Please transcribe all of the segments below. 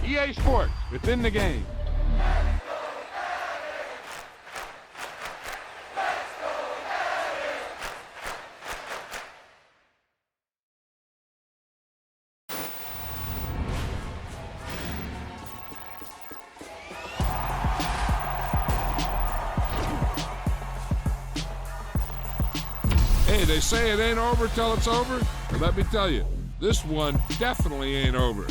EA Sports, within the game. Hey, they say it ain't over till it's over. Well, let me tell you, this one definitely ain't over.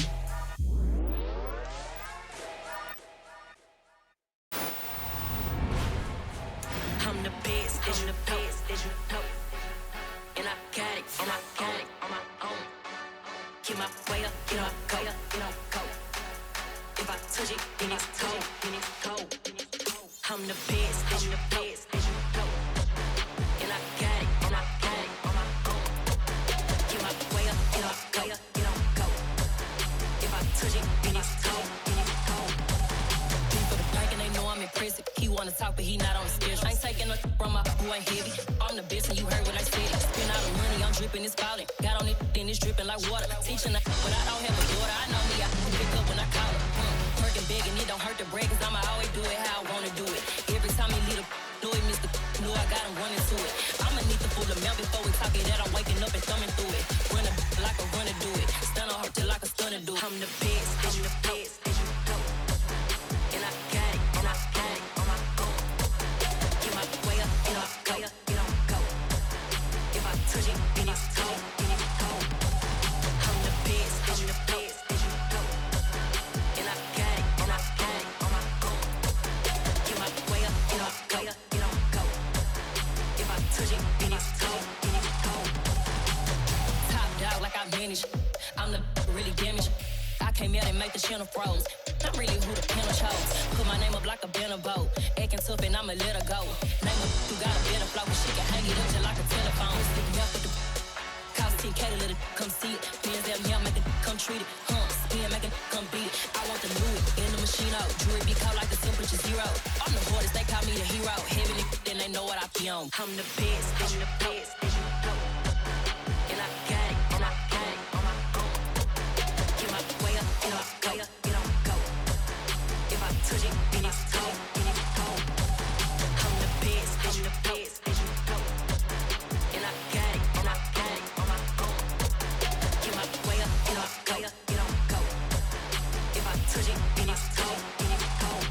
I'm the best, and the best, as you know. And I got it, and I got it on my own. Get my way up, get up, go, get up, go. If I touch it, then it's cold, then it's cold. I'm the best, and the best, as you know. And I got it, and I got it on my own. Get my way up, get up, go, get up, go. If I touch it, then it's cold, then it's cold. People the bike and they know I'm impressive. He wanna talk, but he not on the schedule. I ain't taking no from my boy heavy. I'm the best, and you heard what I said. Spend all the money, I'm dripping, it's falling. Got on it, then it's dripping like water. Teaching the but I don't have a daughter. I know me, I can pick up when I call her. Working big, and it don't hurt to break, cause I'ma always do it how I wanna do it. Every time he lead a know it, Mr. Know I got him running to it. I'ma need the full amount before we talk it that I'm waking up and thumbing through it. Run a like a runner do it. Stun on her till like a stunner do it. I'm the best, and the best, as you know. And I got it, and I got it on my own. Get my way up, get up, go, get up, go. If I touch it, then it's cold, then it's cold. I'm the best, and the best, as you know. And I got it, and I got it on my own. Get my way up, get up, go, get up, go. If I touch it, then it's cold, then it's cold. Top dog like I manage. I'm the really damaged. I came out and make the channel froze. I'm really who the panel chose. Put my name up like a banner boat. Acting tough and I'ma let her go. Name her who got a better flow. She can hang it up just like a telephone. Sticking up with the cost 10K to let it come see it. Bands that me, I make it come treat it. Spin, make it come beat it. I want the new it in the machine out. Jewelry be called like the temperature zero. I'm the hardest, they call me the hero. Heavy then they know what I be on. I'm the best, and the best, as you know. And I got it, and I got it on my own. Get my way up, get up, go, get up, go. If I touch it, then it's cold, then it's cold. I'm the best, and the best, as you know. And I got it, and I got it on my own. Get my way up, get up, go, get up, go. If I touch it, then it's cold, then it's cold.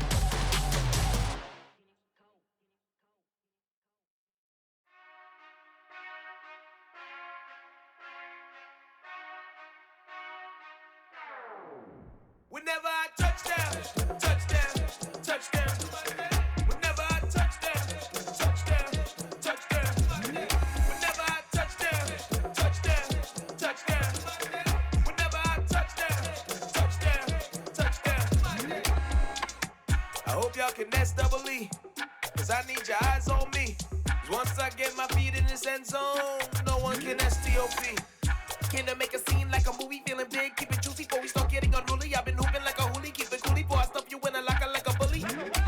Whenever I touchdown, touchdown, touchdown. Whenever I touchdown, touchdown, touchdown. Whenever I touchdown, touchdown, touchdown. Whenever I touchdown, touchdown, touchdown. I hope y'all can nest double E, cause I need your eyes on me. Cause once I get my feet in this end zone, no one can STOP. Can I make a scene like a movie, feeling big, keep it juicy before we start getting unruly. I've been hooping like a hoolie, keep it coolie before I stuff you in a locker like a bully.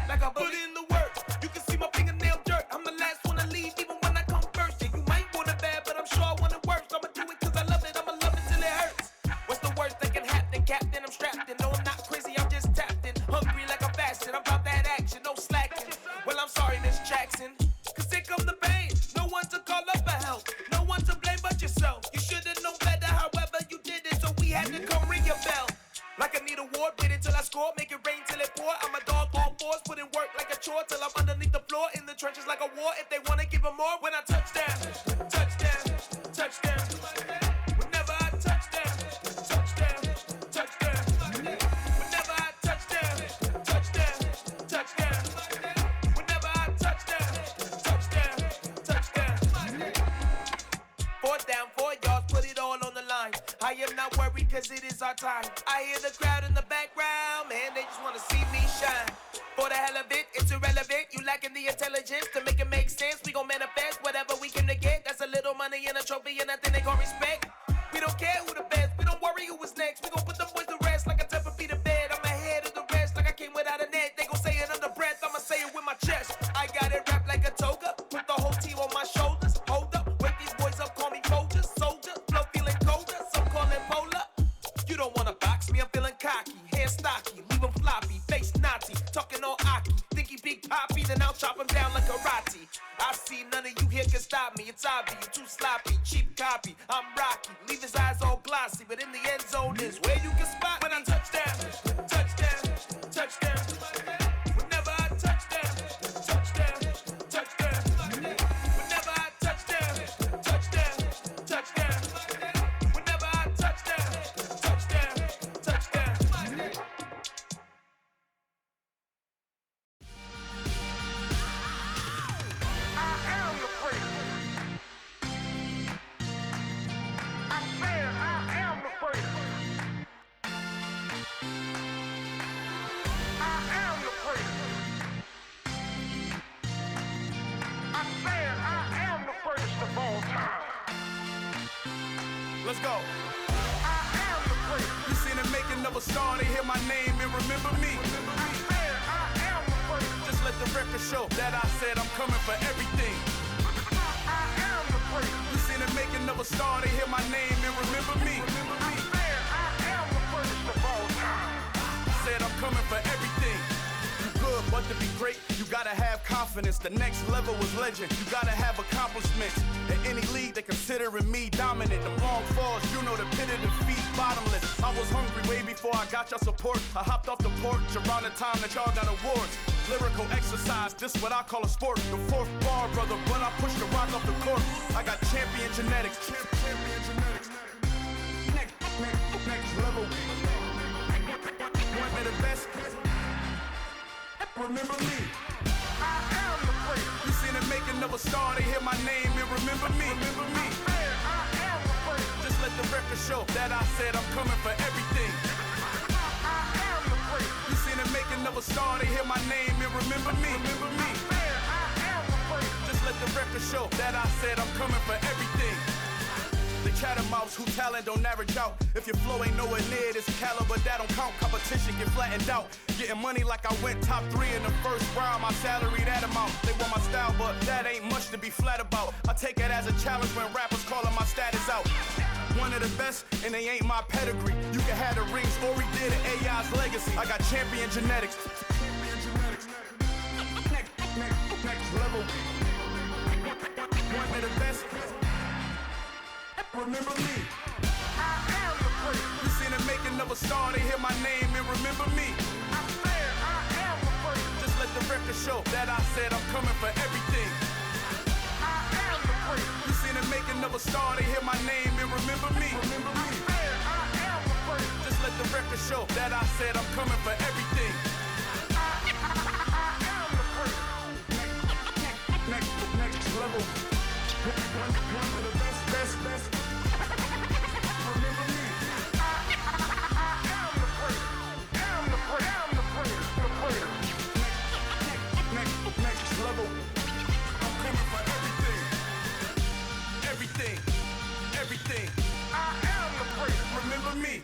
Like a bully. Put in the work, you can see my fingernail dirt. I'm the last one to leave, even when I come first. Yeah, you might want it bad, but I'm sure I want it worse. I'ma do it cause I love it, I'ma love it till it hurts. What's the worst that can happen? Captain, I'm strapped in. No, I'm not crazy, I'm just tapped in. Hungry like I'm fasting, I'm about that action, no slacking. Well, I'm sorry, Miss Jackson, cause here come the pain. No one to call up for help, no one to blame but yourself. You should've known better, however you did it, so we had to come ring your bell. Like I need a ward, wait until I score, make it rain till it pour. I'm a dog on fours, put in work like a chore till I'm underneath the floor, in the trenches like a war. If they wanna give them more, when I touchdown, touchdown, touchdown. Whenever I touchdown, touchdown, touchdown. Whenever I touchdown, touchdown, touchdown. Whenever I touchdown, touchdown, touchdown. 4th down, 4 yards, put it all on the line. I am not worried cause it is our time. I hear the crowd in the background, man, they just wanna see me shine. For the hell of it, it's irrelevant. You lacking the intelligence to make it make sense. We gon' manifest whatever we came to get. That's a little money and a trophy and nothing they gon' respect. We don't care who the best, we don't worry who is next. We gon' put them boys to rest like a Tempur-Pedic bed. I'm ahead of the rest like I came without a net. They gon' say it under breath, I'ma say it with my chest. I got it wrapped like a toga, put the whole team on my shoulders. Hold up, wake these boys up, call me soldier, soldier. Flow feeling colder, some call it polar. You don't wanna box me, I'm feeling cocky, hair stocky. sloppy, cheap copy. I'm Rocky, leave his eyes all glossy, but in the end zone is where you can spot when I touchdown, touchdown, touchdown. Whenever I touchdown, touchdown, touchdown. Whenever I touchdown, touchdown, touchdown. Whenever I touchdown, touchdown, touchdown. Let's go. You seen the making of a star, they hear my name and remember me. Just let the record show that I said I'm coming for everything. You seen the making of a star, they hear my name and remember me. Said I'm coming for everything. You good, but to be great, you gotta have confidence. The next level was legend. You gotta have accomplishments. In any league, they considering me dominant. The long falls, you know the pit of defeat, bottomless. I was hungry way before I got your support. I hopped off the porch around the time that y'all got awards. Lyrical exercise, this what I call a sport. The fourth bar, brother, when I push the rock off the court. I got champion genetics. Champion genetics. Next level. One of the best. Remember me. I am the great. You seen the making of a star, they hear my name and remember me. Remember me. I am the great. Just let the record show that I said I'm coming for everything. I am the great. You seen the making of a star, they hear my name and remember me. Remember me. I am the great. Just let the record show that I said I'm coming for everything. The catamounts who talent don't average out. If your flow ain't nowhere near this caliber, that don't count. Competition get flattened out. Getting money like I went top 3 in the first round. My salary that amount. They want my style, but that ain't much to be flat about. I take it as a challenge when rappers calling my status out. One of the best, and they ain't my pedigree. You can have the rings, or we did it, AI's legacy. I got champion genetics. Champion genetics. Next level. One of the best. Remember me. I am the great. You seen the making of a star, they hear my name and remember me. I said I am the great. Just let the record show that I said I'm coming for everything. I am the great. You seen the making of a star, they hear my name and remember me. Remember me. I said I am the great. Just let the record show that I said I'm coming for everything. I am the great. Next level. One of the best. Remember me. I am the great. Am the great. Next level. I'm coming for everything. I am the great. Remember me.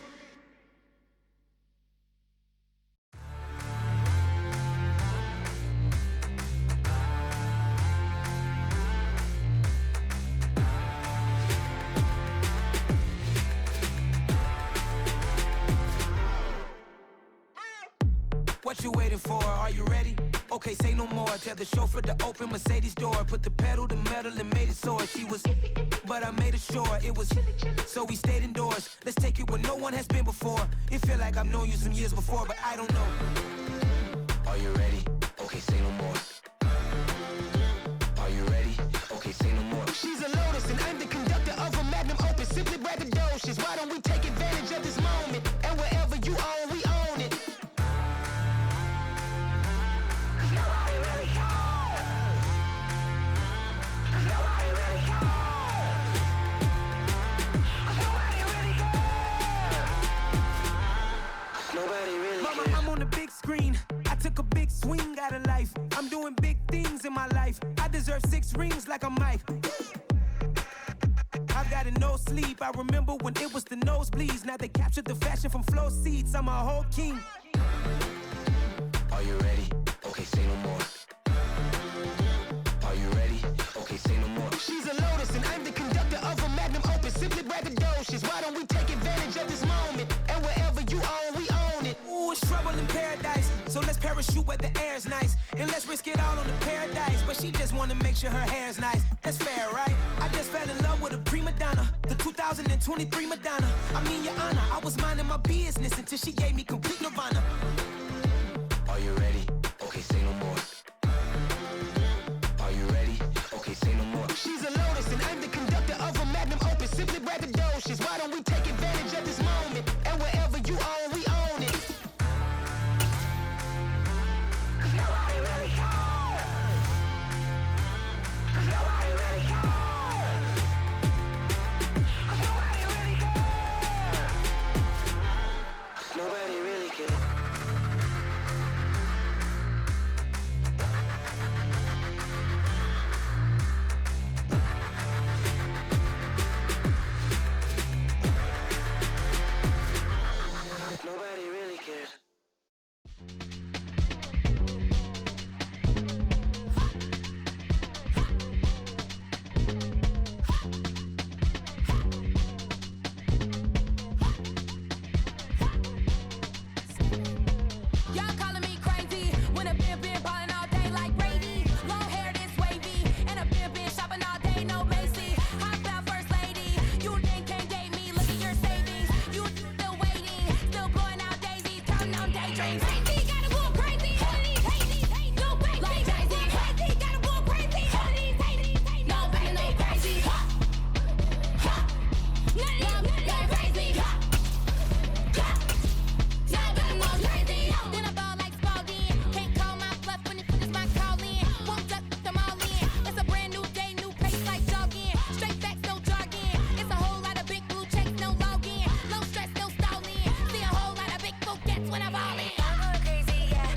What you waiting for? Are you ready? Okay, say no more. Tell the chauffeur to open Mercedes door. Put the pedal to metal and made it soar. She was, but I made it sure it was. So we stayed indoors. Let's take it where no one has been before. It feel like I've known you some years before, but I don't know. Are you ready? Okay, say no more. Are you ready? Okay, say no more. She's a Lotus and I'm the conductor of a Magnum Opus. Simply braggadocious. Why don't we take advantage of this moment? And wherever you own, we own it. I'm on the big screen. I took a big swing out of life. I'm doing big things in my life. I deserve 6 rings like a Mike. I've got no sleep. I remember when it was the nosebleeds. Now they captured the fashion from floor seats. I'm a whole king. Are you ready? Okay, say no more. Are you ready? Okay, say no more. She's a Lotus and I'm the conductor of a Magnum Opus. Simply braggadocious. Why don't we take advantage of this moment? And wherever you own, we own it. Ooh, it's trouble in paradise. So let's parachute where the air's nice. And let's risk it all on the paradise. But she just wanna make sure her hair's nice. That's fair, right? I just fell in love with 2023 Madonna. I mean, Your Honor, I was minding my business until she gave me complete nirvana. Are you ready? Okay, say no more. Are you ready? Okay, say no more. She's a lotus and I'm the conductor of a magnum opus. Simply braggadocious. Why don't we take advantage of this moment? And wherever you own, we own it. Nobody really cares. Nobody really cares. Nobody really cares. Nobody really cares. Nobody really cares. Y'all calling me crazy when a been ballin' all day like Brady. Long hair this wavy and a been shopping all day, no Macy. Hot about first lady, you think can't date me? Look at your savings, you still waiting, still blowing out daisies, counting on daydreams. Crazy, gotta go crazy, hazy, no crazy, like crazy, crazy, gotta go crazy, hazy, no crazy, no crazy. None of you got crazy. Y'all better go crazy. Then I ball like Spalding. Can't call my bluff when it's my calling. Won't duck them all in. It's a brand new day, new pace like jogging. Straight facts, no jargon. It's a whole lot of big blue checks, no login. Low stress, no stalling. See a whole lot of big folk gets when I ball in. I'm going crazy, yeah.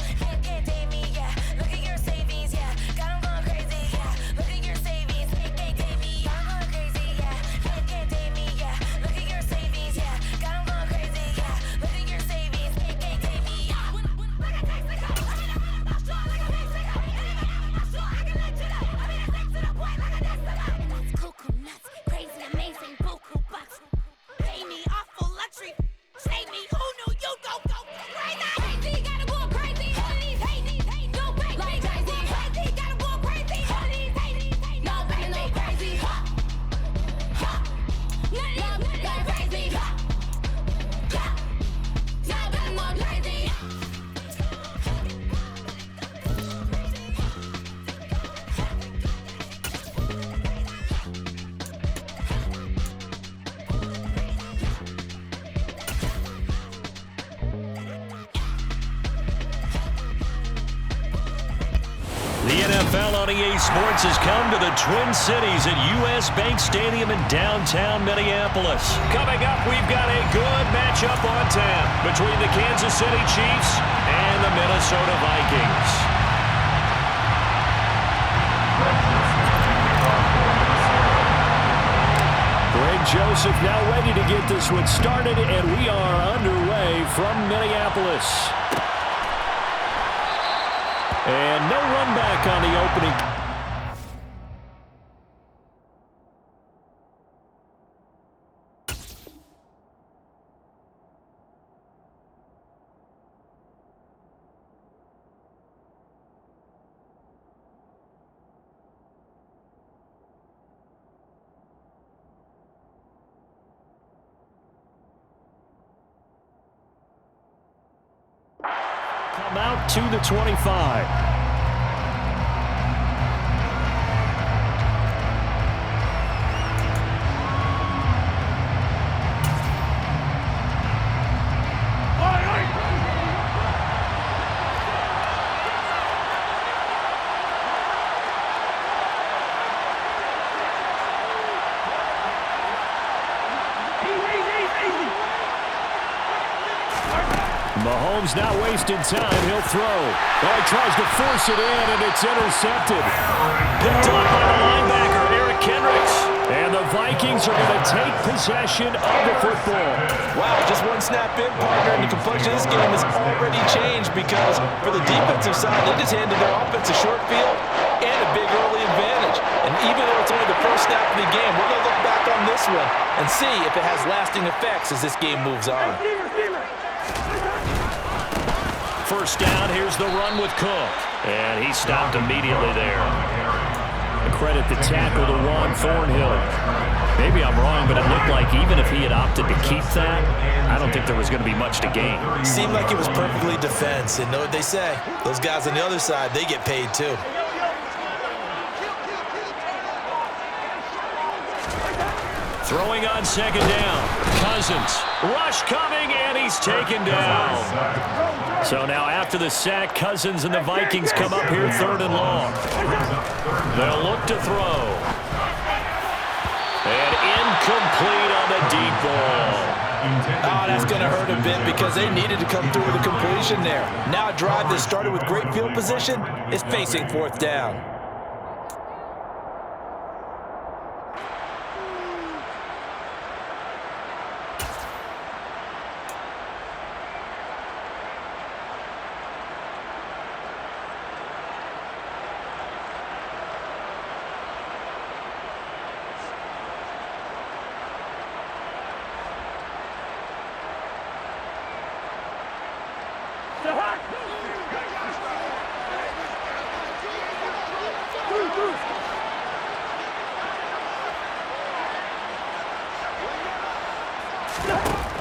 Can't date me, yeah. Look at your savings, yeah. Got 'em going crazy, yeah. Look at your savings, can't date me. I'm going crazy, yeah. Can't date me, yeah. Look at your savings, yeah. Got 'em going crazy, yeah. Look at your savings, can't date me. Look at Mexico, I mean, I'm not sure, like a Mexico. Anybody I'm not sure, I can let you know. I mean, it's next to the point, like a Destiny. And that's cuckoo nuts, crazy, amazing, buku bucks. Pay me awful luxury. Say me, who knew you'd go crazy? Crazy, gotta go crazy. Hate, no crazy. Like crazy, gotta go crazy. Hate, no crazy, no crazy. None of you got crazy. Y'all better go crazy. The NFL on EA Sports has come to the Twin Cities at US Bank Stadium in downtown Minneapolis. Coming up, we've got a good matchup on tap between the Kansas City Chiefs and the Minnesota Vikings. Greg Joseph now ready to get this one started, and we are underway from Minneapolis. And no run back on the opening. Come out to the 25. Mahomes not wasting time. He'll throw. Oh, he tries to force it in, and it's intercepted. Picked up by the linebacker, Eric Kendricks. And the Vikings are going to take possession of the football. Wow, just one snap in, partner, and the complexion of this game has already changed because for the defensive side, they just handed their offense a short field and a big early advantage. And even though it's only the first snap of the game, we're going to look back on this one and see if it has lasting effects as this game moves on. First down, here's the run with Cook. And he stopped immediately there. Credit the tackle to Juan Thornhill. Maybe I'm wrong, but it looked like even if he had opted to keep that, I don't think there was going to be much to gain. Seemed like it was perfectly defense. And know what they say? Those guys on the other side, they get paid too. Throwing on second down. Cousins. Rush coming, and he's taken down. So now after the sack, Cousins and the Vikings come up here 3rd and long. They'll look to throw. And incomplete on the deep ball. Oh, that's going to hurt a bit because they needed to come through with a completion there. Now a drive that started with great field position is facing 4th down.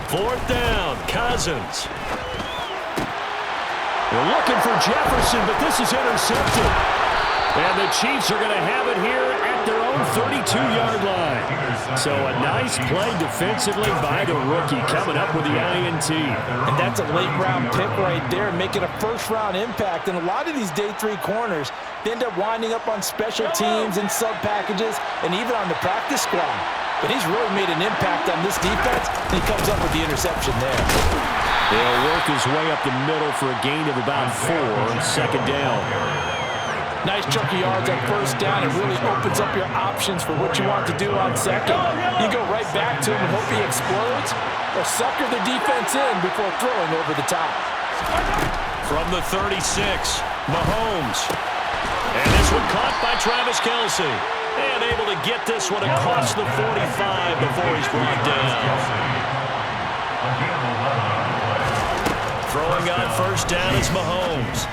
Fourth down, Cousins. They're looking for Jefferson, but this is intercepted. And the Chiefs are going to have it here at their own 32-yard line. So a nice play defensively by the rookie coming up with the INT. And that's a late-round pick right there, making a first-round impact. And a lot of these day 3 corners, they end up winding up on special teams and sub-packages and even on the practice squad. But he's really made an impact on this defense, and he comes up with the interception there. They'll work his way up the middle for a gain of about 4 on second down. Nice chunk of yards on first down. It really opens up your options for what you want to do on second. You go right back to him and hope he explodes, or sucker the defense in before throwing over the top. From the 36, Mahomes. And this one caught by Travis Kelce. And able to get this one across the 45 before he's brought down. Throwing on first down is Mahomes.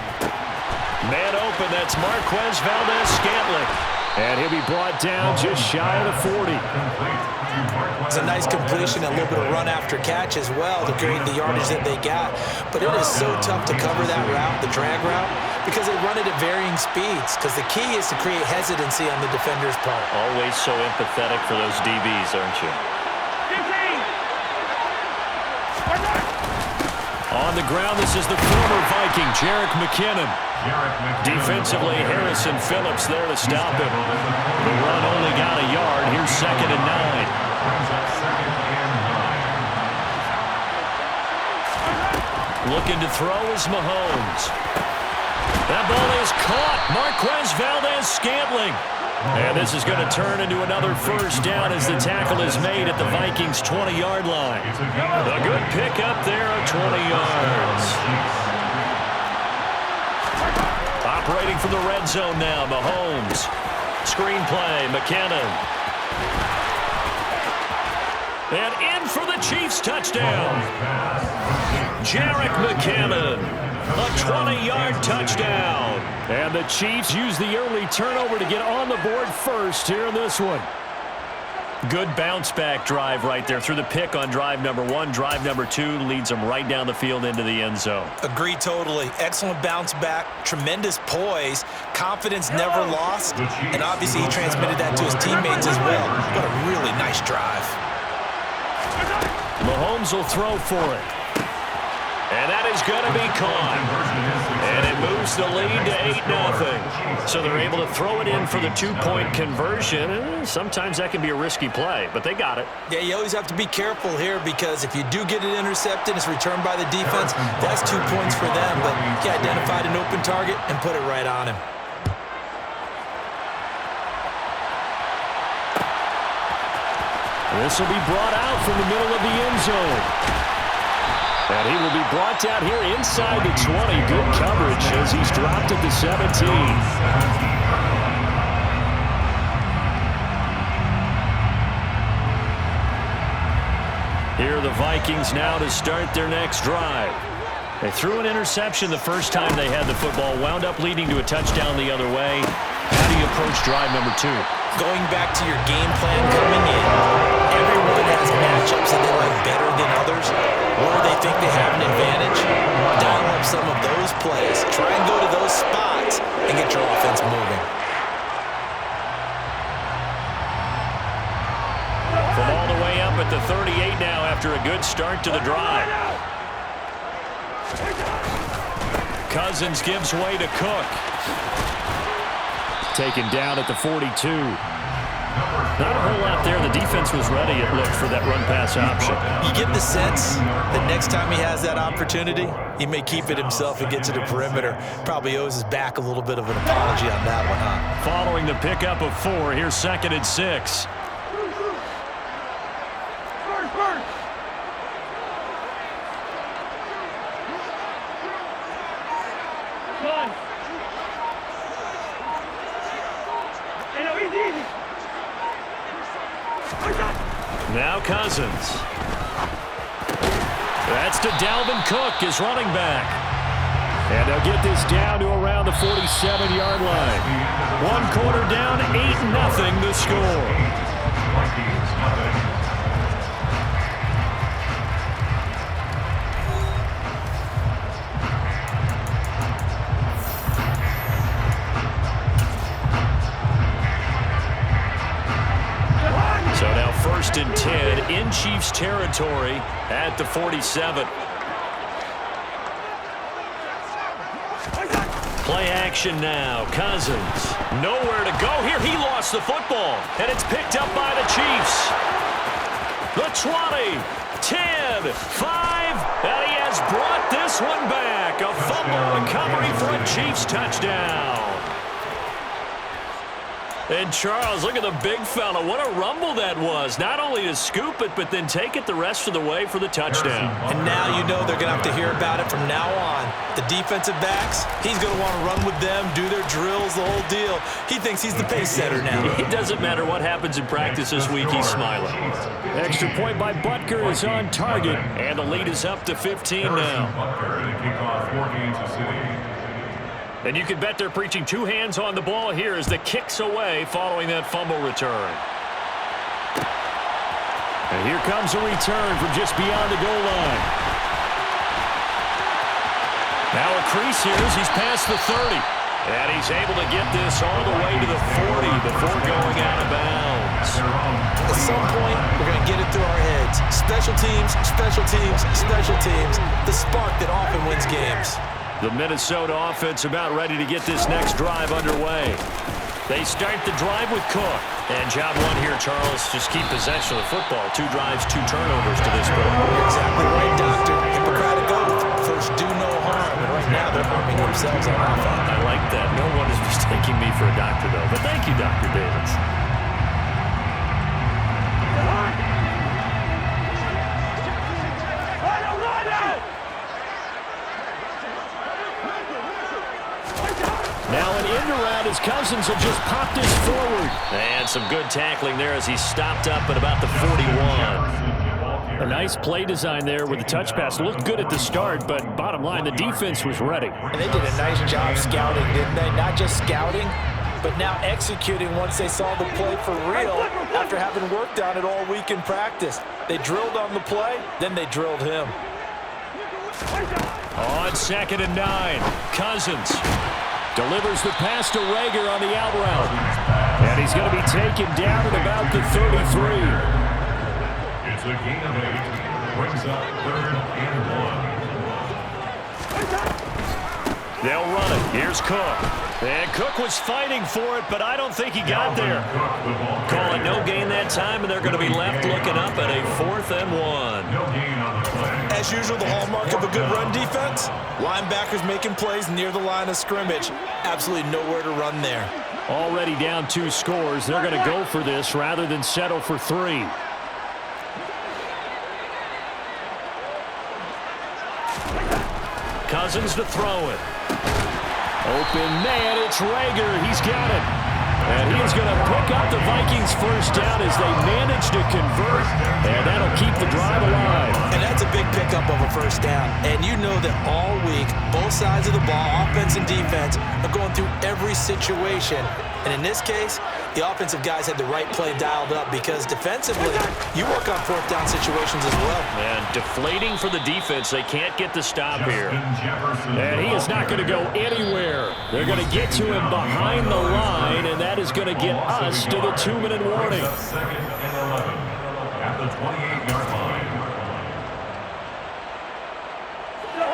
Man open, that's Marquez Valdez-Scantling. And he'll be brought down just shy of the 40. It's a nice completion, a little bit of run after catch as well to create the yardage that they got. But it is so tough to cover that route, the drag route, because they run it at varying speeds. Because the key is to create hesitancy on the defender's part. Always so empathetic for those DBs, aren't you? On the ground, this is the former Viking, Jerick McKinnon. Defensively, Harrison Phillips there to stop him. The run only got a yard. Here's 2nd and 9. Looking to throw is Mahomes. That ball is caught. Marquez Valdez-Scantling. And this is going to turn into another first down as the tackle is made at the Vikings' 20-yard line. A good pickup there of 20 yards. Operating from the red zone now, Mahomes. Screen play, McKinnon. And in for the Chiefs' touchdown. Jerick McKinnon. A 20-yard touchdown. And the Chiefs use the early turnover to get on the board first here in this one. Good bounce-back drive right there through the pick on drive number 1. Drive number 2 leads them right down the field into the end zone. Agree totally. Excellent bounce back, tremendous poise, confidence never lost, and obviously he transmitted that to his teammates as well. What a really nice drive. Mahomes will throw for it. And that is going to be caught. And it moves the lead to 8-0. So they're able to throw it in for the 2-point conversion. Sometimes that can be a risky play, but they got it. Yeah, you always have to be careful here because if you do get it intercepted, it's returned by the defense, that's 2 points for them. But he identified an open target and put it right on him. This will be brought out from the middle of the end zone. And he will be brought down here inside the 20. Good coverage as he's dropped at the 17. Here are the Vikings now to start their next drive. They threw an interception the first time they had the football, wound up leading to a touchdown the other way. How do you approach drive number 2? Going back to your game plan coming in, everyone has matchups that they like better than others, where they think they have an advantage. Dial up some of those plays. Try and go to those spots and get your offense moving. From all the way up at the 38 now after a good start to the drive. Cousins gives way to Cook. Taken down at the 42. Not a whole lot there. The defense was ready, it looked, for that run-pass option. You get the sense that next time he has that opportunity, he may keep it himself and get to the perimeter. Probably owes his back a little bit of an apology on that one, huh? Following the pickup of 4, here's 2nd and 6. Now Cousins. That's to Dalvin Cook, his running back. And they'll get this down to around the 47-yard line. 1 quarter down, 8-0 the score. So now 1st and 10 in Chiefs territory at the 47. Play action now. Cousins. Nowhere to go here. He lost the football. And it's picked up by the Chiefs. The 20, 10, 5. And he has brought this one back. A fumble recovery for a Chiefs touchdown. And Charles, look at the big fella. What a rumble that was. Not only to scoop it, but then take it the rest of the way for the touchdown. And now you know they're going to have to hear about it from now on. The defensive backs, he's going to want to run with them, do their drills, the whole deal. He thinks he's the pace setter now. It doesn't matter what happens in practice this week, he's smiling. Extra point by Butker is on target, and the lead is up to 15 now. And you can bet they're preaching 2 hands on the ball here as the kick's away following that fumble return. And here comes a return from just beyond the goal line. Now a crease here as he's past the 30. And he's able to get this all the way to the 40 before going out of bounds. At some point, we're going to get it through our heads. Special teams, special teams, special teams. The spark that often wins games. The Minnesota offense about ready to get this next drive underway. They start the drive with Cook. And job 1 here, Charles, just keep possession of the football. 2 drives, 2 turnovers to this point. You're exactly right, Doctor. Hippocratic oath. First, do no harm. And right now, they're harming themselves on offense. I like that. No one is mistaking me for a doctor, though. But thank you, Dr. Davis. Now an end around as Cousins will just pop this forward. And some good tackling there as he stopped up at about the 41. A nice play design there with the touch pass. Looked good at the start, but bottom line, the defense was ready. And they did a nice job scouting, didn't they? Not just scouting, but now executing once they saw the play for real after having worked on it all week in practice. They drilled on the play, then they drilled him. On 2nd and 9, Cousins delivers the pass to Rager on the out route. And he's going to be taken down at about the 33. It's a gain of 8. Brings up 3rd and 1. They'll run it. Here's Cook. And Cook was fighting for it, but I don't think he got there. Call it no gain that time, and they're going to be left looking up at a 4th and 1. As usual, the hallmark of a good run defense, linebackers making plays near the line of scrimmage. Absolutely nowhere to run there. Already down 2 scores. They're going to go for this rather than settle for 3. Cousins to throw it. Open man, it's Rager. He's got it. And he's going to pick up the Vikings' first down as they manage to convert. And that'll keep the drive alive. And that's a big pickup of a first down. And you know that all week, both sides of the ball, offense and defense, are going through every situation. And in this case, the offensive guys had the right play dialed up because defensively, you work on fourth down situations as well. And deflating for the defense. They can't get the stop here. And he is not going to go anywhere. They're going to get to him behind the line, and that is going to get us to the 2-minute warning. Second and 11 at the 28-yard line.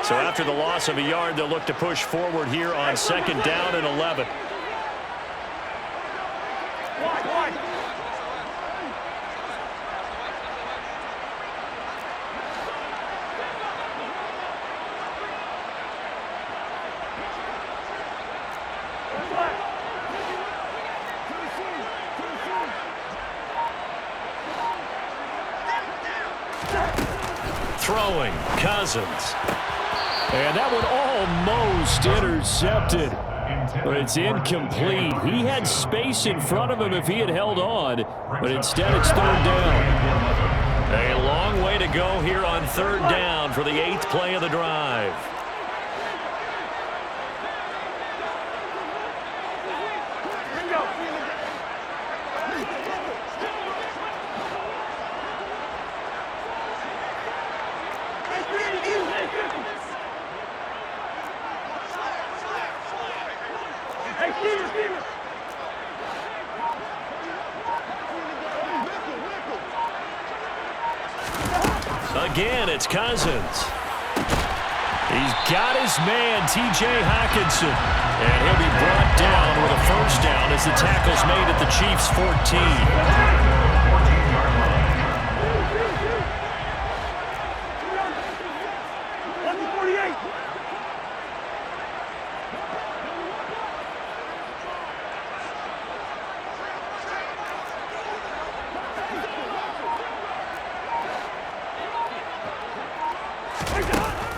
So after the loss of a yard, they'll look to push forward here on 2nd down and 11. Throwing, Cousins. And that one almost intercepted. But it's incomplete. He had space in front of him if he had held on, but instead it's 3rd down. A long way to go here on 3rd down for the 8th play of the drive. Again, it's Cousins. He's got his man, T.J. Hockenson. And he'll be brought down with a first down as the tackle's made at the Chiefs' 14.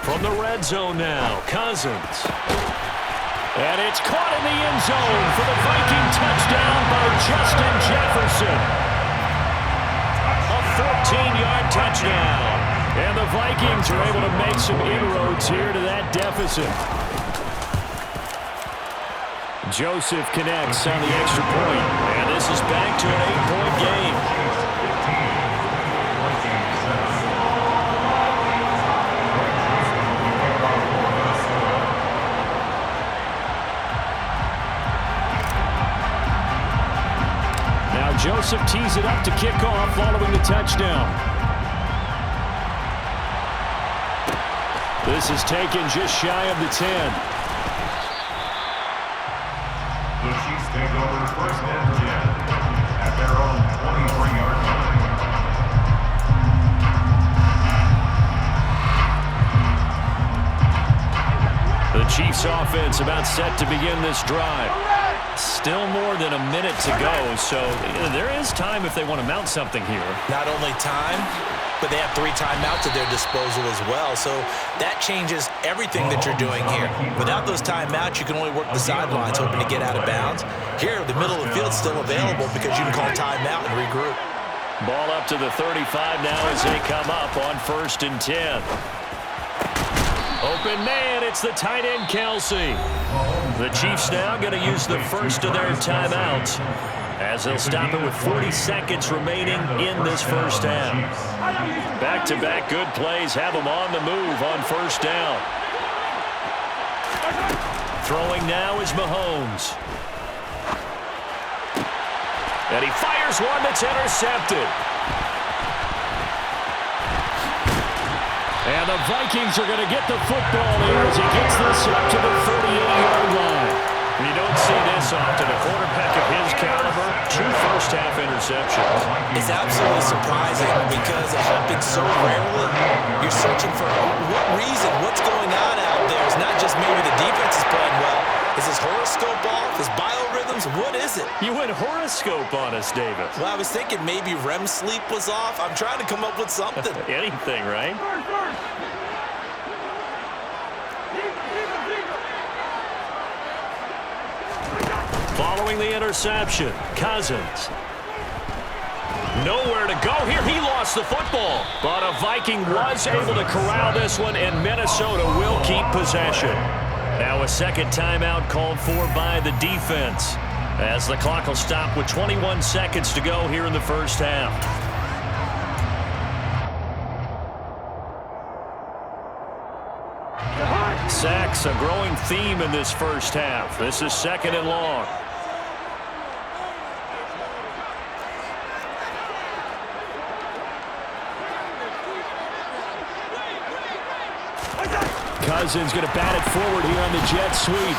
From the red zone now, Cousins. And it's caught in the end zone for the Viking touchdown by Justin Jefferson. A 14-yard touchdown. And the Vikings are able to make some inroads here to that deficit. Joseph connects on the extra point. And this is back to an 8-point game. Joseph tees it up to kick off following the touchdown. This is taken just shy of the 10. The Chiefs take over 1st and 10 at their own 23-yard line. The Chiefs offense about set to begin this drive. Still more than a minute to go, so there is time if they want to mount something here. Not only time, but they have 3 timeouts at their disposal as well, so that changes everything that you're doing here. Without those timeouts, you can only work the sidelines, hoping to get out of bounds. Here, the middle of the field's still available because you can call timeout and regroup. Ball up to the 35 now as they come up on 1st and 10. Open man, it's the tight end, Kelsey. The Chiefs now going to use the first of their timeouts as they'll stop it with 40 seconds remaining in this first half. Back-to-back good plays have them on the move on 1st down. Throwing now is Mahomes. And he fires one that's intercepted. And the Vikings are going to get the football here as he gets this up to the 38-yard line. You don't see this often. A quarterback of his caliber, 2 first-half interceptions. It's absolutely surprising because it happens so rarely. You're searching for what reason, what's going on out there. It's not just maybe the defense is playing well. Is his horoscope off? His biorhythms? What is it? You went horoscope on us, David. Well, I was thinking maybe REM sleep was off. I'm trying to come up with something. Anything, right? Following the interception, Cousins. Nowhere to go here. He lost the football. But a Viking was able to corral this one, and Minnesota will keep possession. Now a second timeout called for by the defense, as the clock will stop with 21 seconds to go here in the first half. Sacks, a growing theme in this first half. This is second and long. Cousins going to bat it forward here on the jet sweep.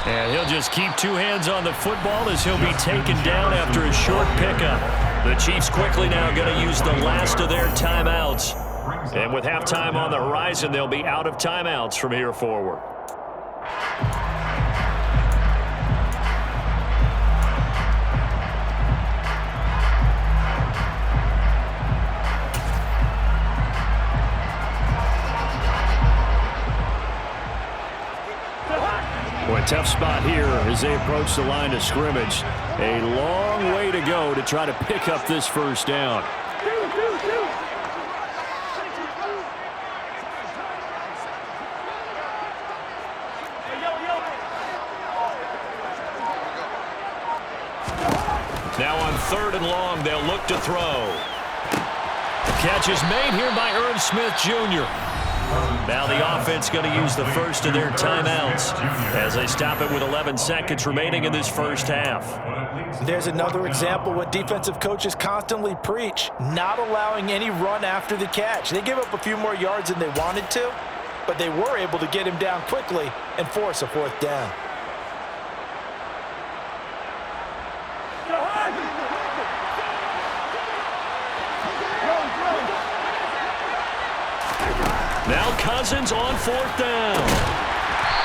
And he'll just keep two hands on the football as he'll be taken down after a short pickup. The Chiefs quickly now going to use the last of their timeouts. And with halftime on the horizon, they'll be out of timeouts from here forward. Boy, tough spot here as they approach the line of scrimmage. A long way to go to try to pick up this first down. Now on third and long, they'll look to throw. Catch is made here by Irv Smith Jr. Now the offense going to use the first of their timeouts as they stop it with 11 seconds remaining in this first half. There's another example what defensive coaches constantly preach, not allowing any run after the catch. They give up a few more yards than they wanted to, but they were able to get him down quickly and force a fourth down. Now Cousins on fourth down.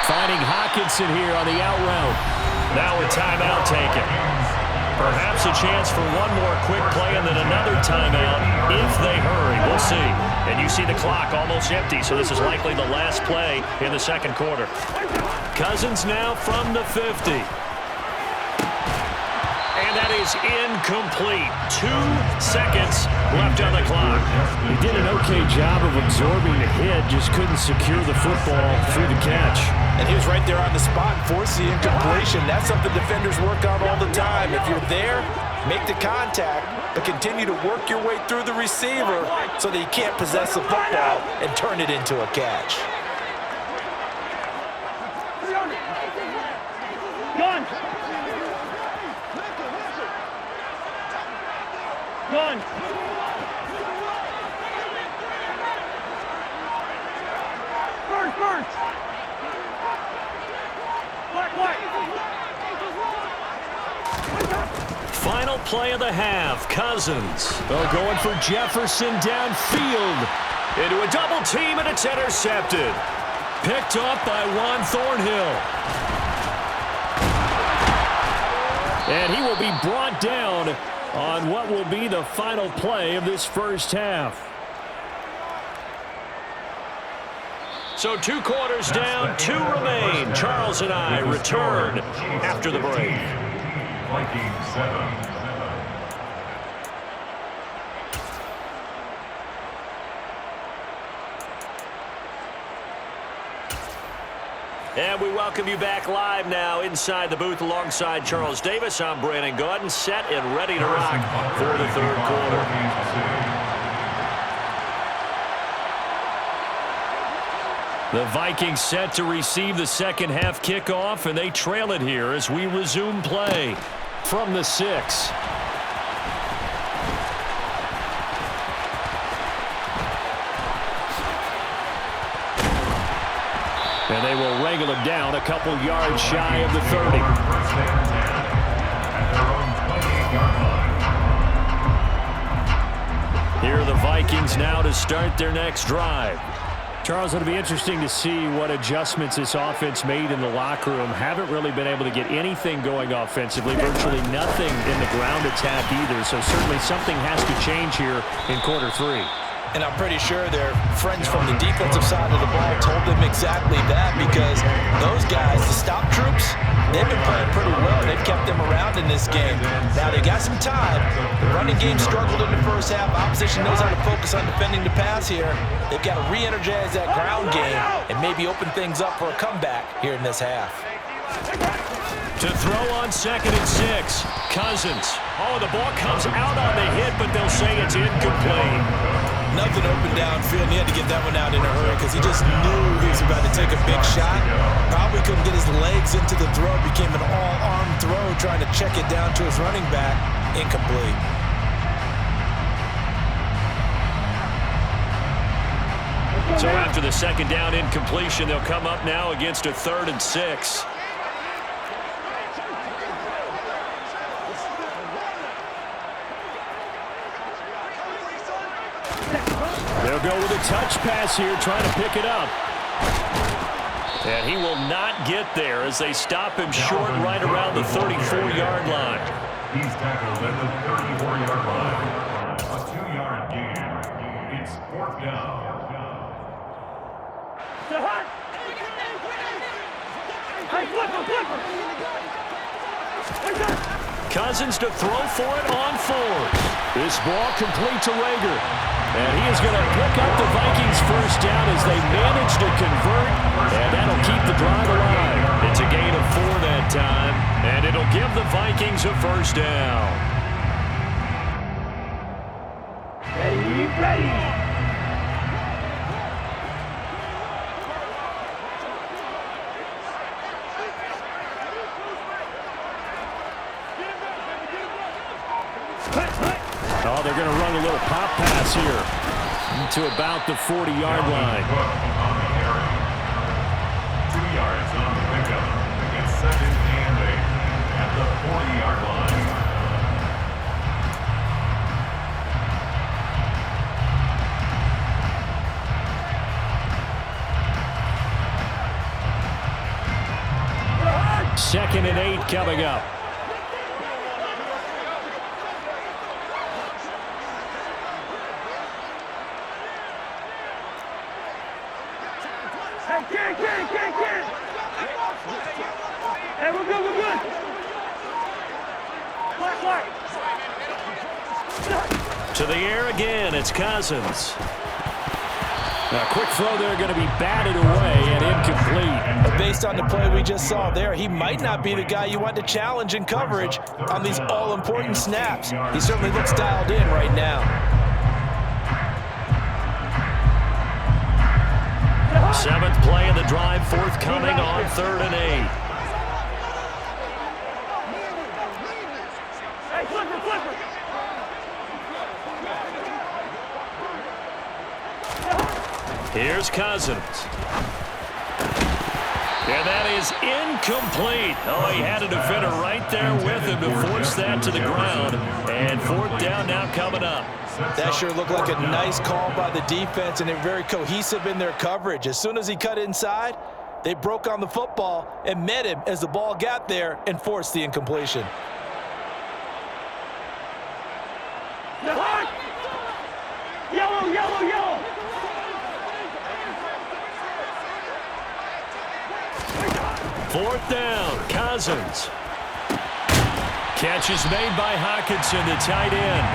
Finding Hockenson here on the out route. Now a timeout taken. Perhaps a chance for one more quick play and then another timeout if they hurry. We'll see. And you see the clock almost empty, so this is likely the last play in the second quarter. Cousins now from the 50. And that is incomplete. 2 seconds left on the clock. He did an okay job of absorbing the hit, just couldn't secure the football through the catch. And he was right there on the spot and forced the incompletion. That's something defenders work on all the time. If you're there, make the contact, but continue to work your way through the receiver so that you can't possess the football and turn it into a catch. Gun. First. Final play of the half. Cousins. Oh, going for Jefferson downfield. Into a double team, and it's intercepted. Picked up by Juan Thornhill. And he will be brought down on what will be the final play of this first half. So 2 quarters down, 2 remain. Charles and I return after the break. Vikings 7. And we welcome you back live now inside the booth alongside Charles Davis. I'm Brandon Gaudin, set and ready to rock for the third quarter. The Vikings set to receive the second half kickoff, and they trail it here as we resume play from the 6. And they will wrangle him down a couple yards shy of the 30. Here are the Vikings now to start their next drive. Charles, it'll be interesting to see what adjustments this offense made in the locker room. Haven't really been able to get anything going offensively, virtually nothing in the ground attack either. So certainly something has to change here in quarter 3. And I'm pretty sure their friends from the defensive side of the ball told them exactly that, because those guys, the stop troops, they've been playing pretty well. They've kept them around in this game. Now, they got some time. The running game struggled in the first half. Opposition knows how to focus on defending the pass here. They've got to re-energize that ground game and maybe open things up for a comeback here in this half. To throw on 2nd and 6, Cousins. Oh, the ball comes out on the hit, but they'll say it's incomplete. Nothing open downfield, and he had to get that one out in a hurry because he just knew he was about to take a big shot. Probably couldn't get his legs into the throw. Became an all-arm throw, trying to check it down to his running back. Incomplete. So after the 2nd down incompletion, they'll come up now against a 3rd and 6. They'll go with a touch pass here, trying to pick it up. And he will not get there as they stop him short right around the 34-yard line. He's tackled at the 34-yard line. A 2-yard gain. It's 4th down. Cousins to throw for it on 4th. This ball complete to Rager. And he is going to pick up the Vikings' first down as they manage to convert, and that'll keep the drive alive. It's a gain of 4 that time, and it'll give the Vikings a first down. Ready. Oh, they're going to run a little pop pass here to about the 40-yard line. 2 yards on the pickup. It's 2nd and 8 at the 40-yard line. Second and 8 coming up. Hey, we're good. To the air again, it's Cousins. A quick throw there, going to be batted away and incomplete. Based on the play we just saw there, he might not be the guy you want to challenge in coverage on these all-important snaps. He certainly looks dialed in right now. 7th play of the drive, forthcoming on 3rd and 8. Hey, flipper. Here's Cousins. And that is incomplete. Oh, he had a defender right there with him to force that to the ground. And 4th down now coming up. That sure looked like a nice call by the defense, and they're very cohesive in their coverage. As soon as he cut inside, they broke on the football and met him as the ball got there and forced the incompletion. Yellow. 4th down, Cousins. Catch is made by Hockenson, the tight end.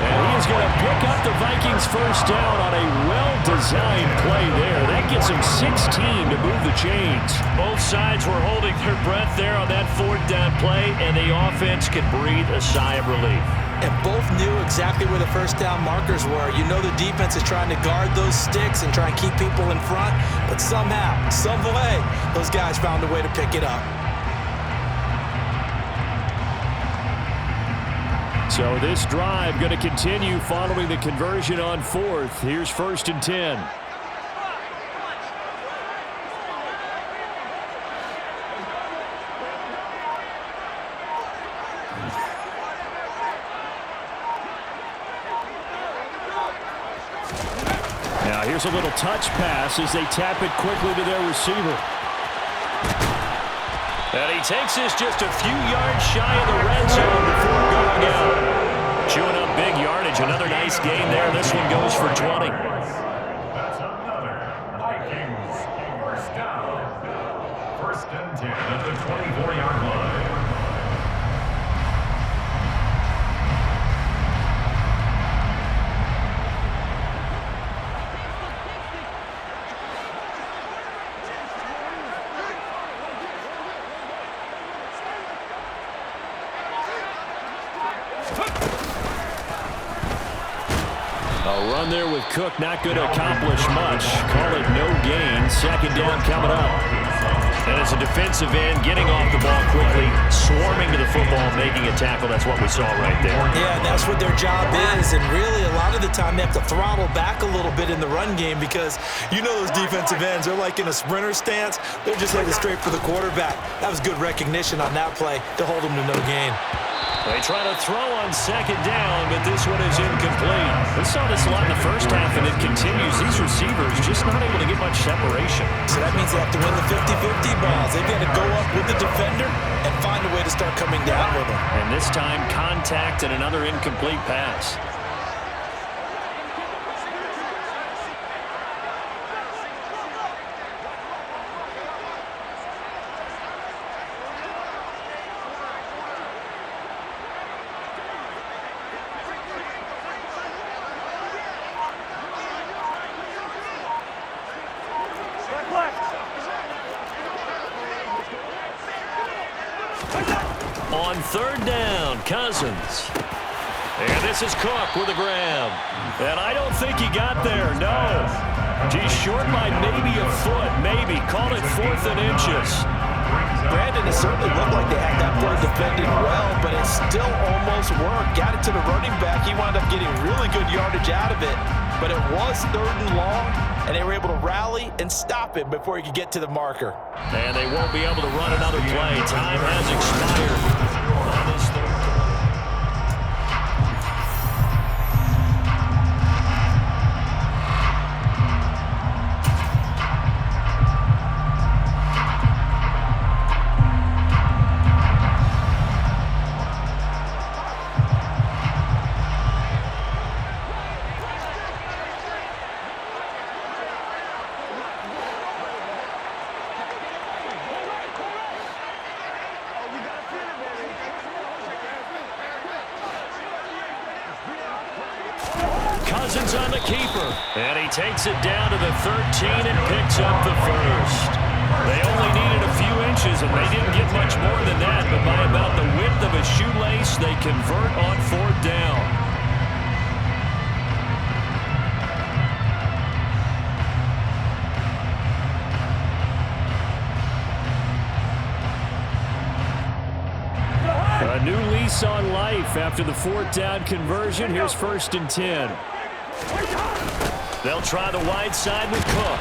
And he is going to pick up the Vikings' first down on a well-designed play there. That gets him 16 to move the chains. Both sides were holding their breath there on that 4th down play, and the offense can breathe a sigh of relief. And both knew exactly where the first down markers were. You know the defense is trying to guard those sticks and try and keep people in front, but somehow, some way, those guys found a way to pick it up. So this drive going to continue following the conversion on 4th. Here's 1st and 10. Now here's a little touch pass as they tap it quickly to their receiver. And he takes this just a few yards shy of the red zone before going out. Chewing up big yardage yardage. Another nice gain there. This one goes for 20. That's another Vikings first down. First and 10 at the 24-yard line. A run there with Cook, not going to accomplish much. Call it no gain. Second down coming up. And as a defensive end, getting off the ball quickly, swarming to the football, making a tackle. That's what we saw right there. Yeah, that's what their job is. And really, a lot of the time, they have to throttle back a little bit in the run game because you know those defensive ends, they're like in a sprinter stance. They're just headed straight for the quarterback. That was good recognition on that play to hold them to no gain. They try to throw on second down, but this one is incomplete. We saw this a lot in the first half, and it continues. These receivers just not able to get much separation. So that means they have to win the 50-50 balls. They've got to go up with the defender and find a way to start coming down with them. And this time, contact and another incomplete pass. On third down, Cousins. And this is Cook with a grab. And I don't think he got there, no. He's short by maybe a foot, maybe. Call it 4th and inches. Brandon, it certainly looked like they had that play defended well, but it still almost worked. Got it to the running back. He wound up getting really good yardage out of it, but it was 3rd and long, and they were able to rally and stop it before he could get to the marker. And they won't be able to run another play. Time has expired. On this third. Cousins on the keeper. And he takes it down to the 13 and picks up the first. They only needed a few inches, and they didn't get much more than that, but by about the width of a shoelace, they convert on 4th down. A new lease on life after the 4th down conversion. Here's 1st and 10. They'll try the wide side with Cook.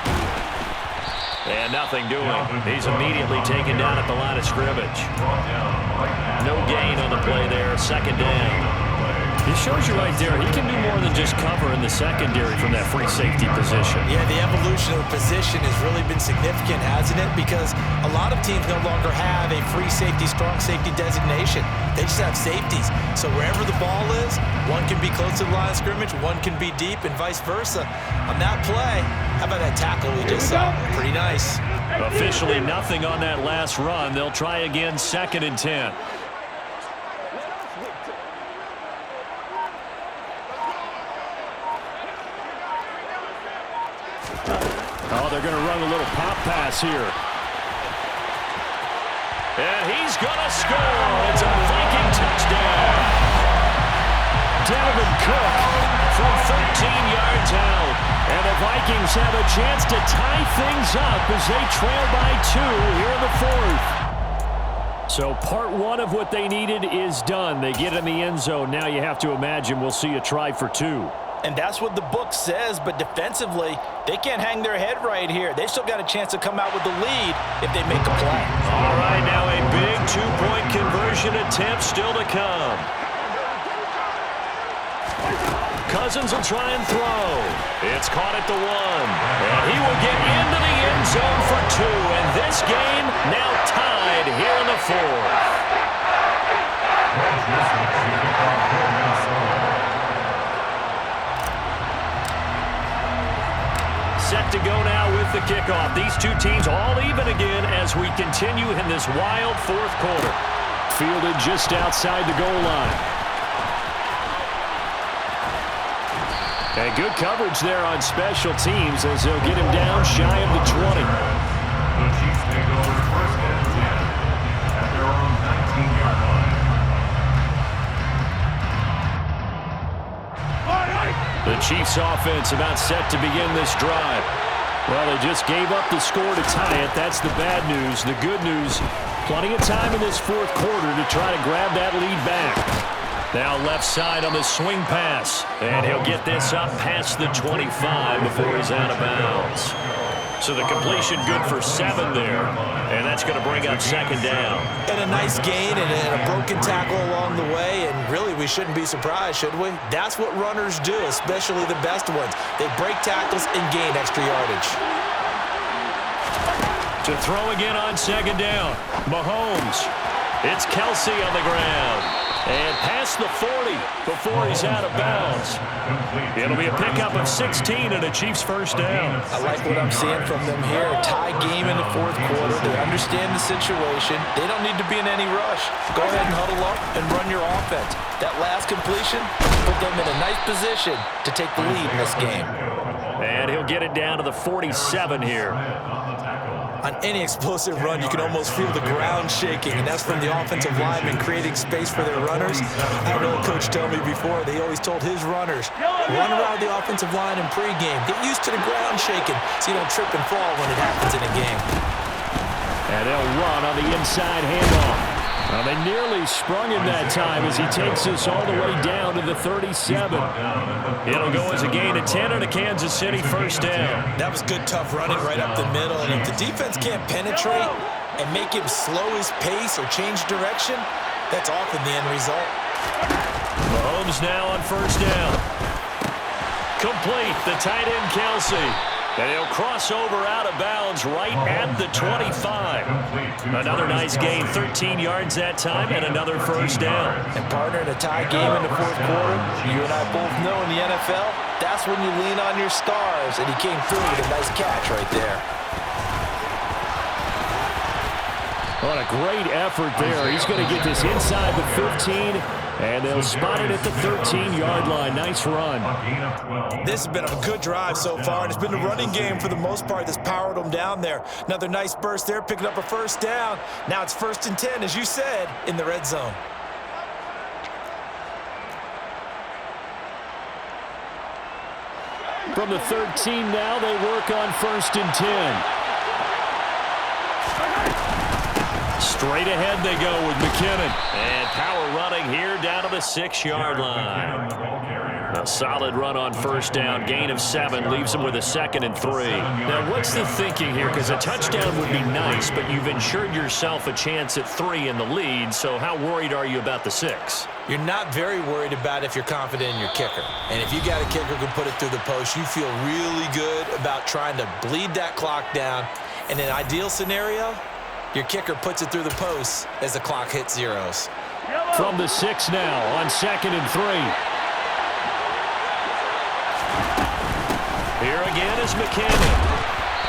And nothing doing. He's immediately taken down at the line of scrimmage. No gain on the play there. 2nd down. It shows you right there, he can do more than just cover in the secondary from that free safety position. Yeah, the evolution of the position has really been significant, hasn't it? Because a lot of teams no longer have a free safety, strong safety designation. They just have safeties. So wherever the ball is, one can be close to the line of scrimmage, one can be deep, and vice versa. On that play, how about that tackle we just saw? Pretty nice. Officially nothing on that last run. They'll try again, 2nd and 10. Oh, they're going to run a little pop pass here. And he's going to score. It's a Viking touchdown. Dalvin Cook from 13 yards out. And the Vikings have a chance to tie things up as they trail by 2 here in the 4th. So part 1 of what they needed is done. They get in the end zone. Now you have to imagine we'll see a try for 2. And that's what the book says, but defensively, they can't hang their head right here. They've still got a chance to come out with the lead if they make a play. All right, now a big 2-point conversion attempt still to come. Cousins will try and throw. It's caught at the 1. And he will get into the end zone for 2. And this game now tied here in the 4th. set to go now with the kickoff. These two teams all even again as we continue in this wild fourth quarter. Fielded just outside the goal line. And good coverage there on special teams as they'll get him down shy of the 20. The Chiefs take over first and 10 at their own 19-yard line. The Chiefs offense about set to begin this drive. Well, they just gave up the score to tie it. That's the bad news. The good news, plenty of time in this fourth quarter to try to grab that lead back. Now left side on the swing pass. And he'll get this up past the 25 before he's out of bounds. So the completion good for 7 there. And that's going to bring up second down. And a nice gain and a broken tackle along the way. And really, we shouldn't be surprised, should we? That's what runners do, especially the best ones. They break tackles and gain extra yardage. To throw again on second down. Mahomes. It's Kelsey on the ground. And past the 40 before he's out of bounds. It'll be a pickup of 16 and a Chiefs first down. I like what I'm seeing from them here. A tie game in the fourth quarter. They understand the situation. They don't need to be in any rush. Go ahead and huddle up and run your offense. That last completion put them in a nice position to take the lead in this game. And he'll get it down to the 47 here. On any explosive run, you can almost feel the ground shaking, and that's from the offensive linemen creating space for their runners. I know a coach told me before, they always told his runners, run around the offensive line in pregame. Get used to the ground shaking so you don't trip and fall when it happens in a game. And they'll run on the inside handoff. Well, they nearly sprung him that time as he takes us all the way down to the 37. It'll go as a gain of 10 and a Kansas City first down. That was good, tough running right up the middle. And if the defense can't penetrate and make him slow his pace or change direction, that's often the end result. Mahomes now on first down. Complete, the tight end Kelsey. And he'll cross over out of bounds right at the 25. Another nice gain, 13 yards that time, and another first down. And partner, in a tie game in the fourth quarter, you and I both know in the NFL, that's when you lean on your stars, and he came through with a nice catch right there. What a great effort there. He's going to get this inside the 15, and they'll spot it at the 13-yard line. Nice run. This has been a good drive so far, and it's been the running game for the most part that's powered them down there. Another nice burst there, picking up a first down. Now it's 1st and 10, as you said, in the red zone. From the 13 now, they work on 1st and 10. Straight ahead they go with McKinnon. And power running here down to the 6-yard line. A solid run on first down. Gain of 7 leaves him with a 2nd and 3. Now, what's the thinking here? Because a touchdown would be nice, but you've ensured yourself a chance at 3 in the lead. So how worried are you about the 6? You're not very worried about if you're confident in your kicker. And if you got a kicker who can put it through the post, you feel really good about trying to bleed that clock down. In an ideal scenario, your kicker puts it through the post as the clock hits zeros. From the 6 now on 2nd and 3. Here again is McKinnon.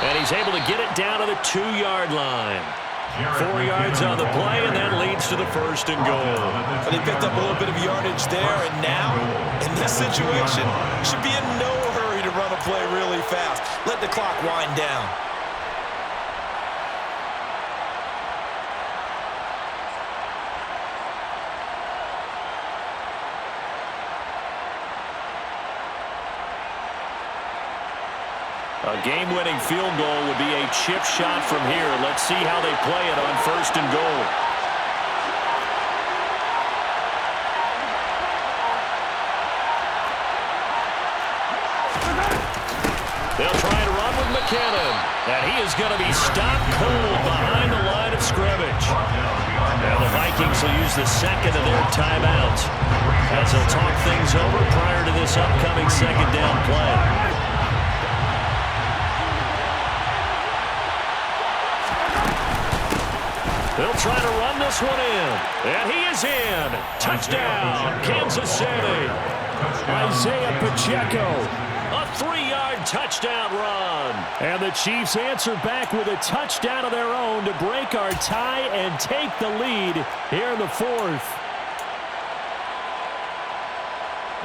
And he's able to get it down to the 2-yard line. 4 yards on the play, and that leads to the 1st and goal. Well, they picked up a little bit of yardage there, and now, in this situation, should be in no hurry to run a play really fast. Let the clock wind down. A game-winning field goal would be a chip shot from here. Let's see how they play it on 1st and goal. They'll try to run with McKinnon. And he is going to be stopped cold behind the line of scrimmage. Now the Vikings will use the 2nd of their timeouts as they'll talk things over prior to this upcoming 2nd down play. They'll try to run this one in. And he is in. Touchdown, Kansas City. Isaiah Pacheco. A 3-yard touchdown run. And the Chiefs answer back with a touchdown of their own to break our tie and take the lead here in the fourth.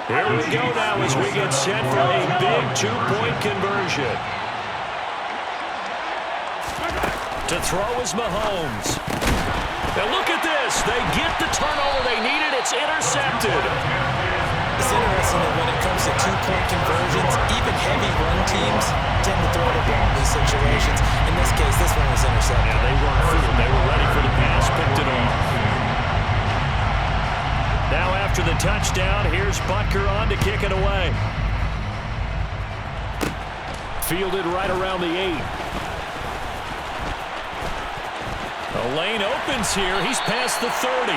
Here we go now as we get set for a big 2-point conversion. To throw is Mahomes. And look at this. They get the turnover they needed. It's intercepted. It's interesting that when it comes to 2-point conversions, even heavy run teams tend to throw the ball in these situations. In this case, this one was intercepted. Yeah, they weren't fooled. They were ready for the pass, picked it off. Now after the touchdown, here's Butker on to kick it away. Fielded right around the 8. The lane opens here. He's past the 30.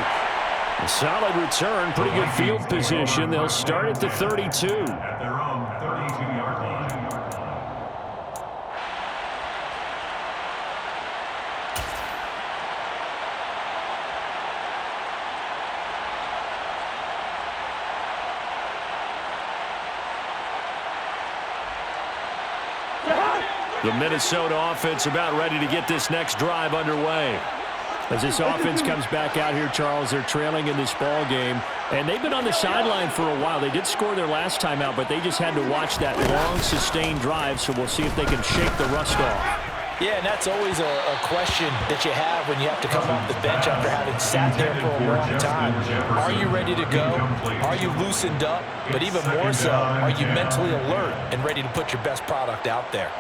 A solid return, pretty good field position. They'll start at the 32. At their own 32-yard line. The Minnesota offense about ready to get this next drive underway. As this offense comes back out here, Charles, they're trailing in this ball game, and they've been on the sideline for a while. They did score their last time out, but they just had to watch that long, sustained drive, so we'll see if they can shake the rust off. Yeah, and that's always a question that you have when you have to come off the bench after having sat there for a long time. Are you ready to go? Are you loosened up? But even more so, are you mentally alert and ready to put your best product out there?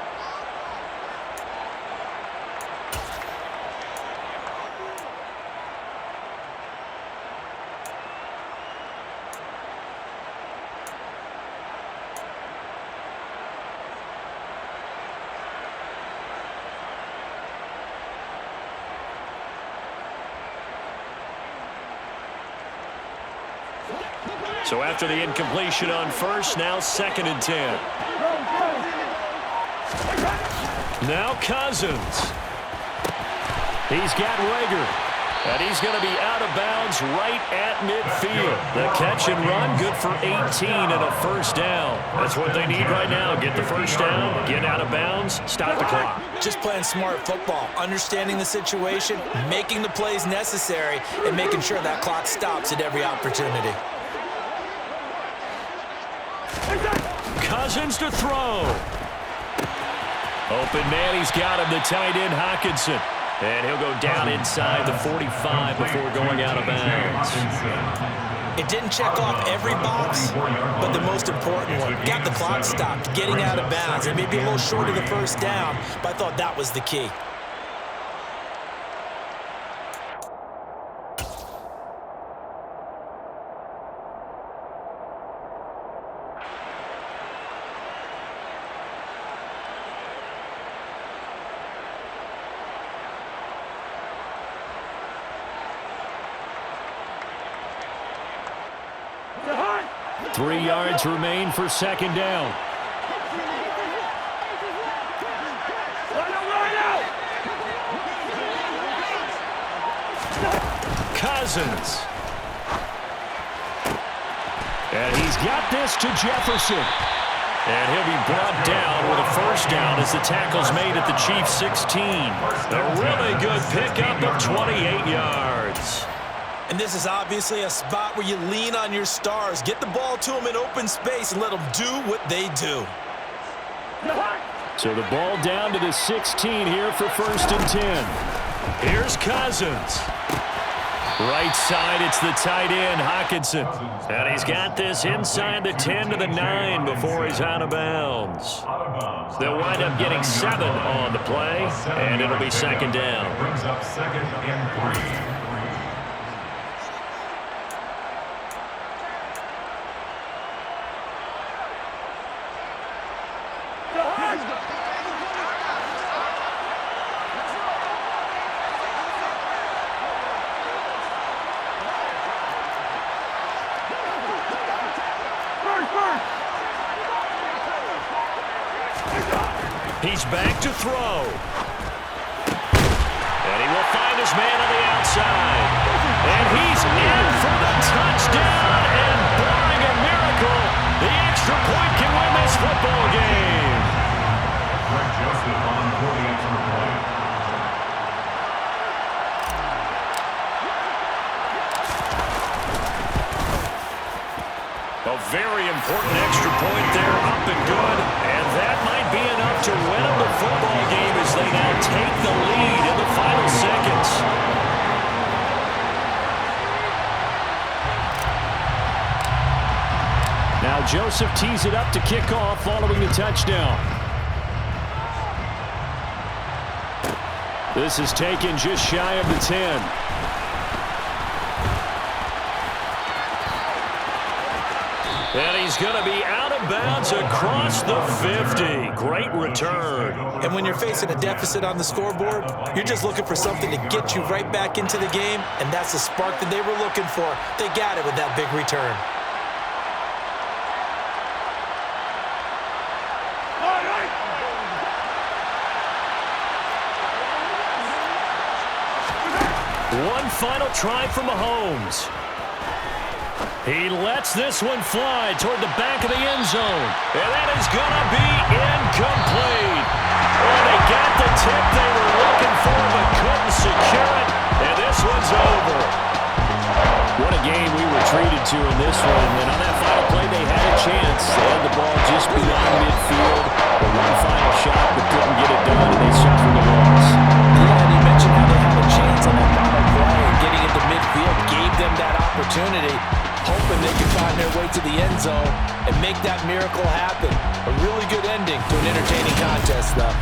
So after the incompletion on first, now 2nd and 10. Now Cousins. He's got Rager. And he's going to be out of bounds right at midfield. The catch and run, good for 18 and a first down. That's what they need right now. Get the first down, get out of bounds, stop the clock. Just playing smart football, understanding the situation, making the plays necessary, and making sure that clock stops at every opportunity. Cousins to throw. Open man, he's got him, the tight end Hockenson. And he'll go down inside the 45 before going out of bounds. It didn't check off every box, but the most important one, got the clock stopped, getting out of bounds. It may be a little short of the first down, but I thought that was the key. Hot. 3 yards remain for 2nd down. Cousins. And he's got this to Jefferson. And he'll be brought down with a first down as the tackle's made at the Chiefs' 16. A really good pickup of 28 yards. And this is obviously a spot where you lean on your stars. Get the ball to them in open space and let them do what they do. So the ball down to the 16 here for 1st and 10. Here's Cousins. Right side, it's the tight end, Hockenson. And he's got this inside the 10 to the 9 before he's out of bounds. They'll wind up getting 7 on the play, and it'll be 2nd down. Brings up 2nd and 3. He's back to throw. And he will find his man on the outside. And he's in for the touchdown. And barring a miracle, the extra point can win this football game. Greg Joseph on for the extra point. A very important extra point there, up and good. And that might be enough to win them the football game as they now take the lead in the final seconds. Now Joseph tees it up to kick off following the touchdown. This is taken just shy of the 10. And he's going to be out of bounds across the 50. Great return. And when you're facing a deficit on the scoreboard, you're just looking for something to get you right back into the game, and that's the spark that they were looking for. They got it with that big return. One final try from Mahomes. He lets this one fly toward the back of the end zone. And that is going to be incomplete. Well, they got the tip they were looking for but couldn't secure it. And this one's over. What a game we were treated to in this one. And on that final play, they had a chance. They had the ball just beyond midfield. The one final shot but couldn't get it done, and they suffered the loss. Yeah, and you mentioned how they had a chance on that final play, and getting into midfield gave them that opportunity, hoping they could find their way to the end zone and make that miracle happen. A really good ending to an entertaining contest, though.